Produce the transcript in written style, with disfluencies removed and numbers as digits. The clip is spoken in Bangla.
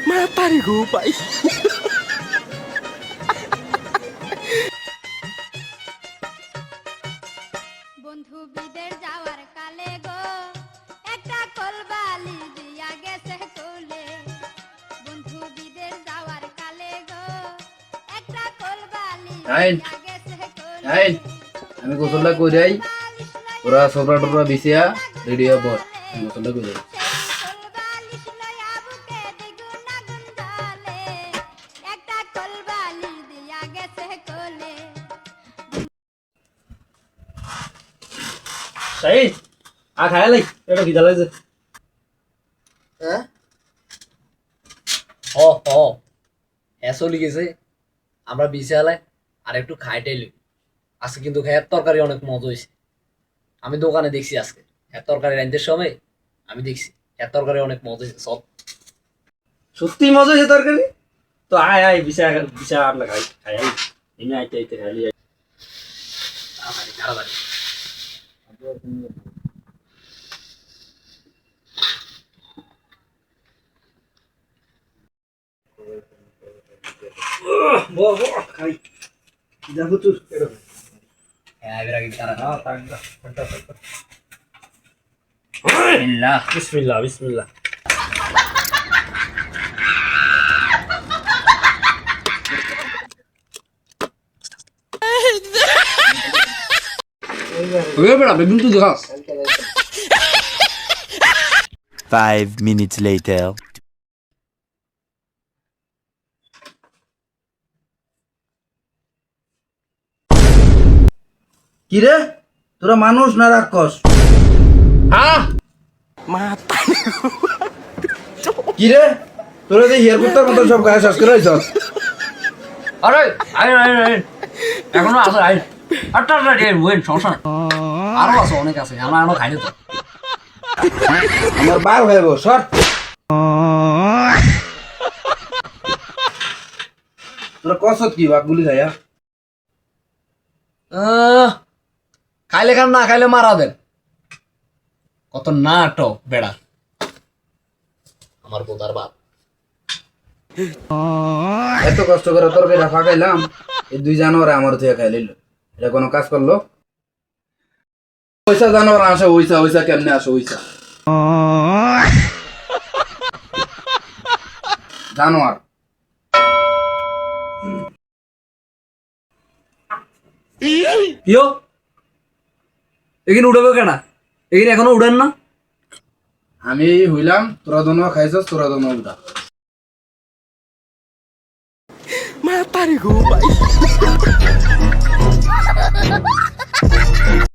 Matahari gue, Pak. বন্ধু বিদের যাওয়ার কালে গো একটা কলবালি দিয়া গেছে কোলে বন্ধু বিদের যাওয়ার কালে গো একটা কলবালি দিয়া গেছে কোলে আমি গোসলটা কইরাই ওরা সোবরা টোবরা বিছিয়া রেডি হব গোসলটা কইরাই কলবালিশ লয়া বুকে দ্বিগুণ আগুন জ্বলে একটা কলবালি দিয়া গেছে কোলে Said, খায় লাই এটা কি জ্বালাইছে হ্যাঁ চলে গেছে আমরা বিছালাই আর একটু খাইটাইলি আজকে কিন্তু খাইয়ার তরকারি অনেক মজা হয়েছে আমি দোকানে দেখছি আজকে এর তরকারি রাঁধতে সময় আমি দেখছি এর তরকারি অনেক মজা হয়েছে সব সত্যি মজা হয়েছে তরকারি তো আয় আয় বিশা আমরা খাই খাই আই এমনি আইতে আইতে খালি তাড়াতাড়ি খাই দেখো তুই হ্যাঁ এবার আগে তারা বিসমিল্লাহ বিসমিল্লাহ বেগুন তো দেখাস 5 minutes later. কি রে তোরা মানুষ না রাক্ষস হ্যাঁ কি রে তোরা যে হিয়ার কুত্তার মতো সব গায়ে শ্বাস করে আইছস আরে আই এখনো আছে আই আটটা ওয়েন সমস্যা নাই আরো আছে অনেক আছে আমরা এখনো খাইনি তো আমার বার হয়ে গো সর তোরা কসত কি বাকগুলি খাইয়া খাইলে খান না খাইলে মারা দেন কত নাটক বেড়া আমার বোধার বাপ এত কষ্ট করে তোর বেড়া ফাঁকাইলাম এই দুই জানোয়ার আমার থেকে খাই লইল এটা কোনো কাজ করলো ওইসা জানোয়ার আসে ওইসা কেমনে আসে ওইসা জানোয়ার কিও এখানে উঠাবে কেনা এখানে এখনো উড়েন না আমি হইলাম তোরা দোনো খাইছস তোরা দোনো উঠা Matahari gue, Pak.